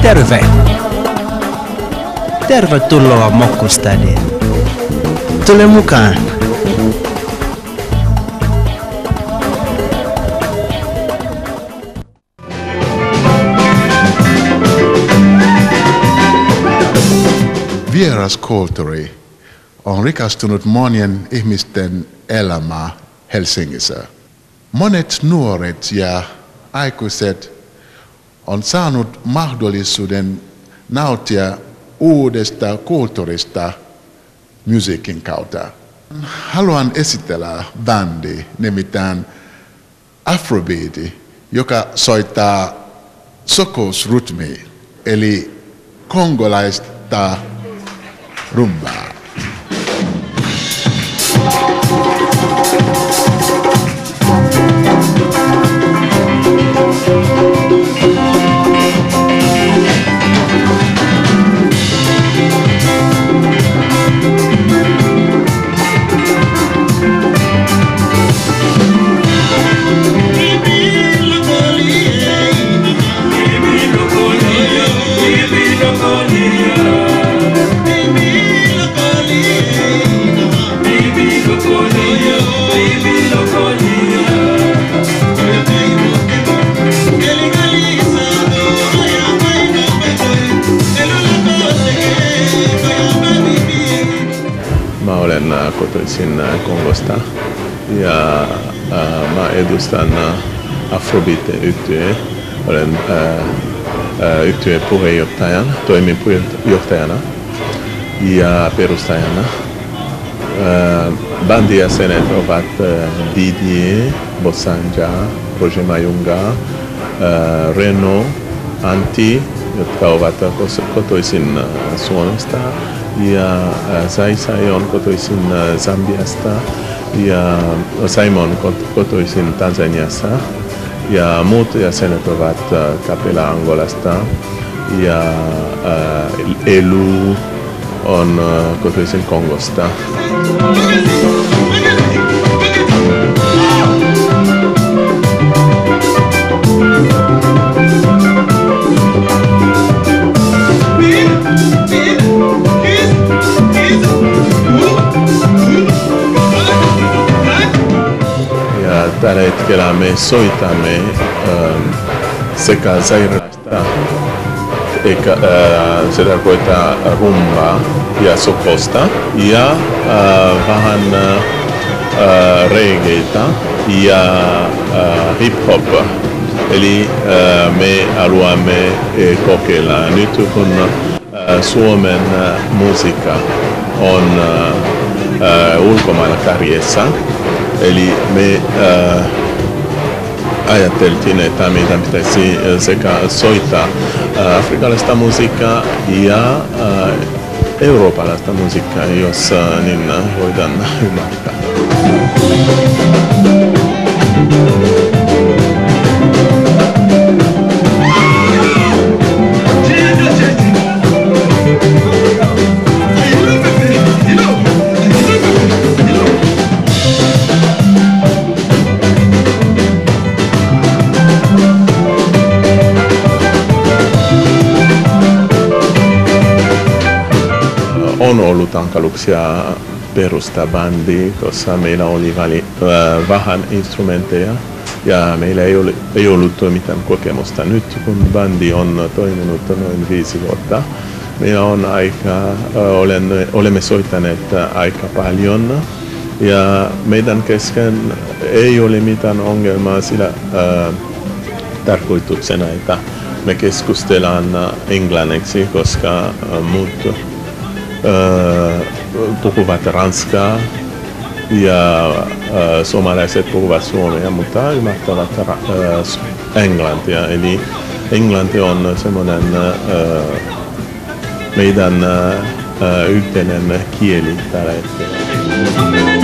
Terve! Tervetuloa Mokkustadiin. Tule mukaan! Vieraskulttuuri on rikastunut monien ihmisten elämää Helsingissä. Monet nuoret ja aikuiset on saanut mahdollisuuden nauttia uudesta kulttuurista musiikin kautta. Haluan esitellä bändi nimittäin Afrobeat, joka soittaa sokosrytmiä, eli kongolaista rumbaa. Mä olen kotoisin Kongosta ja mä edustan Afrobeat-yhtyeen. Olen yhtyeen puheenjohtajana, toimin puheenjohtajana ja perustajana. Bändin jäsenet ovat Didier, Bossanja, Roger Mayunga, Reno, Antti, jotka ovat kotoisin Suomesta. Ja Saisai on kotoisin Zambiasta ja Simon kotoisin Tansaniasta ja muut jäsenet ovat Kapela Angolasta ja Elu on kotoisin Kongosta. Tällä hetkellä me soitamme sekä sairaalasta, eikä se tarkoittaa rumbaa ja sokosta ja vähän reggaeta ja hip-hop. Eli me haluamme kokeilla nyt kun Suomen musiikka on ulkomailla kärjessä. Eli me ajateltiin, että meidän pitäisi sekä soittaa afrikkalaista musiikkaa ja eurooppalaista musiikkaa, jos niin voidaan ymmärtää. On ollut hankaluuksia perustaa bändi, koska meillä oli vähän instrumentteja ja meillä ei ollut mitään kokemusta. Nyt kun bändi on toiminut noin 5 vuotta, meillä on olemme soittaneet aika paljon ja meidän kesken ei ole mitään ongelmaa sillä tarkoituksena, että me keskustellaan englanniksi, koska muut puhuvat ranskaa ja suomalaiset puhuvat suomea, mutta ymmärtävät englantia. Eli englanti on semmoinen meidän yhteinen kieli tällä hetkellä.